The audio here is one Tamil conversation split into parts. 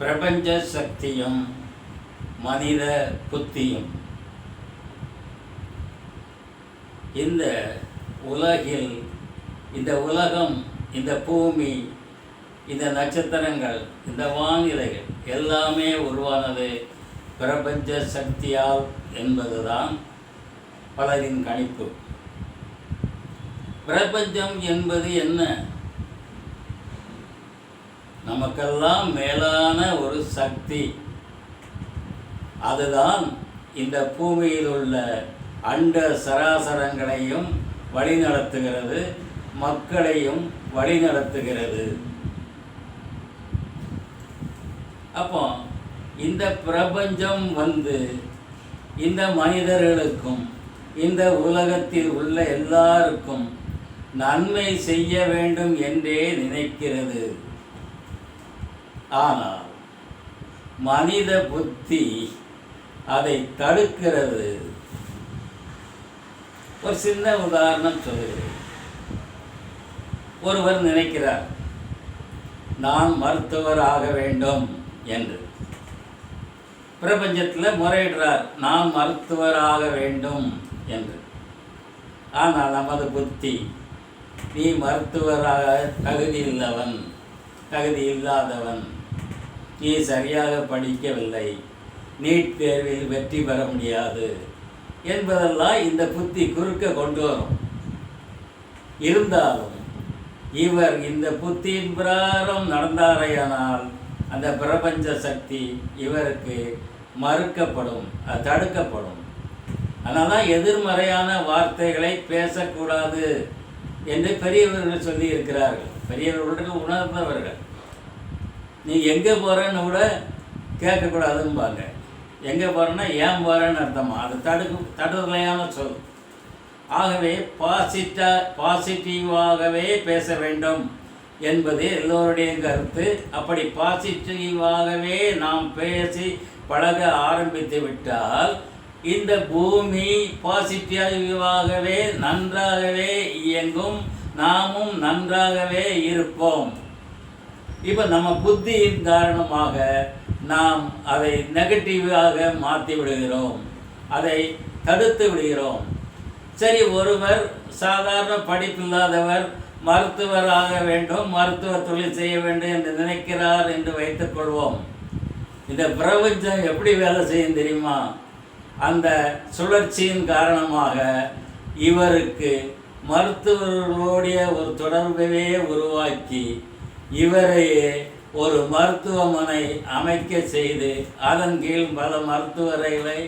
பிரபஞ்ச சக்தியும் மனித புத்தியும் இந்த உலகில், இந்த உலகம், இந்த பூமி, இந்த நட்சத்திரங்கள், இந்த வானிலைகள் எல்லாமே உருவானது பிரபஞ்ச சக்தியால் என்பதுதான் பலரின் கணிப்பு. பிரபஞ்சம் என்பது என்ன? நமக்கெல்லாம் மேலான ஒரு சக்தி. அதுதான் இந்த பூமியில் உள்ள அண்ட சராசரங்களையும் வழிநடத்துகிறது, மக்களையும் வழிநடத்துகிறது. அப்போ இந்த பிரபஞ்சம் இந்த மனிதர்களுக்கும் இந்த உலகத்தில் உள்ள எல்லாருக்கும் நன்மை செய்ய வேண்டும் என்றே நினைக்கிறது. ஆனால் மனித புத்தி அதை தடுக்கிறது. ஒரு சின்ன உதாரணம் சொல்லுகிறேன். ஒருவர் நினைக்கிறார், நான் மருத்துவராக வேண்டும் என்று. பிரபஞ்சத்தில் முறையிடுறார், நான் மருத்துவராக வேண்டும் என்று. ஆனால் நமது புத்தி, நீ மருத்துவராக தகுதி இல்லாதவன், நீ சரியாக படிக்கவில்லை, நீட் தேர்வில் வெற்றி பெற முடியாது என்பதெல்லாம் இந்த புத்தி குறுக்க கொண்டு வரும். இருந்தாலும் இவர் இந்த புத்தியின் பிரகாரம் நடந்தாரையானால் அந்த பிரபஞ்ச சக்தி இவருக்கு மறுக்கப்படும், தடுக்கப்படும். அதனால் தான் எதிர்மறையான வார்த்தைகளை பேசக்கூடாது என்று பெரியவர்கள் சொல்லி இருக்கிறார்கள். பெரியவர்களுக்கு உணர்ந்தவர்கள். நீ எங்கே போகிறேன்னு கூட கேட்கக்கூடாதும்பாங்க. எங்கே போகிறேன்னா ஏன் போகிறேன்னு அர்த்தமா, அது தடுதலையான சொல். ஆகவே பாசிட்டிவாகவே பேச வேண்டும் என்பது எல்லோருடைய கருத்து. அப்படி பாசிட்டிவாகவே நாம் பேசி பழக ஆரம்பித்து விட்டால் இந்த பூமி பாசிட்டிவாகவே நன்றாகவே இயங்கும், நாமும் நன்றாகவே இருப்போம். இப்போ நம்ம புத்தியின் காரணமாக நாம் அதை நெகட்டிவாக மாற்றி விடுகிறோம், அதை தடுத்து விடுகிறோம். சரி, ஒருவர் சாதாரண படிப்பில்லாதவர் மருத்துவராக வேண்டும், மருத்துவ தொழில் செய்ய வேண்டும் என்று நினைக்கிறார் என்று வைத்துக்கொள்வோம். இந்த பிரபஞ்சம் எப்படி வேலை செய்யும் தெரியுமா? அந்த சுழற்சியின் காரணமாக இவருக்கு மருத்துவர்களுடைய ஒரு தொடர்பையே உருவாக்கி இவரையே ஒரு மருத்துவமனை அமைக்க செய்து அதன் கீழ் பல மருத்துவர்களை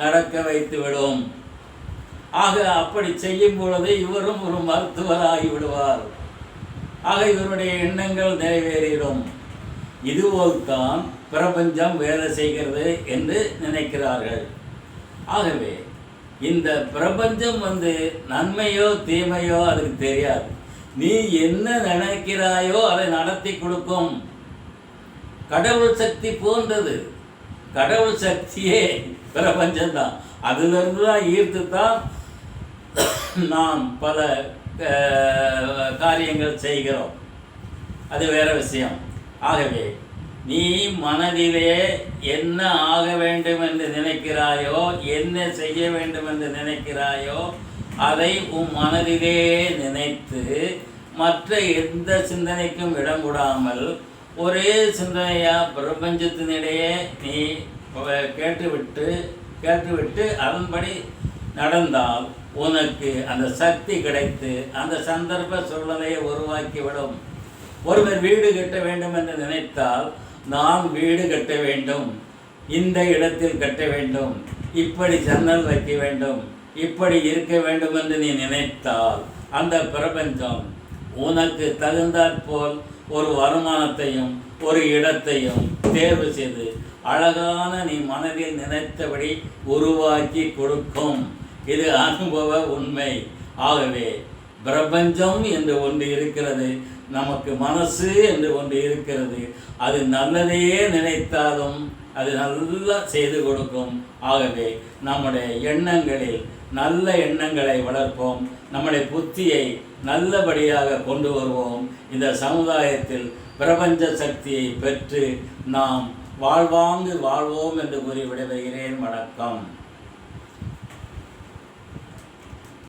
நடக்க வைத்துவிடும். ஆக அப்படி செய்யும் பொழுது இவரும் ஒரு மருத்துவராகி விடுவார். ஆக இவருடைய எண்ணங்கள் நிறைவேறிடும். இதுபோல்தான் பிரபஞ்சம் வேலை செய்கிறது என்று நினைக்கிறார்கள். ஆகவே இந்த பிரபஞ்சம் நன்மையோ தீமையோ அதுக்கு தெரியாது. நீ என்ன நினைக்கிறாயோ அதை நடத்தி கொடுக்கும். கடவுள் சக்தி போன்றது. கடவுள் சக்தியே பிரபஞ்சம்தான். அதிலிருந்து தான் ஈர்த்து தான் நாம் பல காரியங்கள் செய்கிறோம். அது வேற விஷயம். ஆகவே நீ மனதிலே என்ன ஆக வேண்டும் என்று நினைக்கிறாயோ, என்ன செய்ய வேண்டும் என்று நினைக்கிறாயோ அதை உன் மனதிலே நினைத்து மற்ற எந்த சிந்தனைக்கும் இடம் கொடாமல் ஒரே சிந்தனையாக பிரபஞ்சத்தினிடையே நீ கேட்டுவிட்டு அதன்படி நடந்தால் உனக்கு அந்த சக்தி கிடைத்து அந்த சந்தர்ப்ப சூழ்நிலையை உருவாக்கிவிடும். ஒருவர் வீடு கட்ட வேண்டும் என்று நினைத்தால் நான் வீடு கட்ட வேண்டும், இந்த இடத்தில் கட்ட வேண்டும், இப்படி ஜன்னல் வைக்க வேண்டும், இப்படி இருக்க வேண்டும் என்று நீ நினைத்தால் அந்த பிரபஞ்சம் உனக்கு தகுந்தாற்போல் ஒரு வருமானத்தையும் ஒரு இடத்தையும் தேர்வு செய்து அழகான நீ மனதில் நினைத்தபடி உருவாக்கி கொடுக்கும். இது அனுபவ உண்மை. ஆகவே பிரபஞ்சம் என்று ஒன்று இருக்கிறது, நமக்கு மனசு என்று ஒன்று இருக்கிறது. அது நல்லதையே நினைத்தாலும் அது நல்லா செய்து கொடுக்கும். ஆகவே நம்முடைய எண்ணங்களில் நல்ல எண்ணங்களை வளர்ப்போம், நம்முடைய புத்தியை நல்லபடியாக கொண்டு வருவோம். இந்த சமுதாயத்தில் பிரபஞ்ச சக்தியை பெற்று நாம் வாழ்வாங்கு வாழ்வோம் என்று கூறி விடைபெறுகிறேன். வணக்கம்.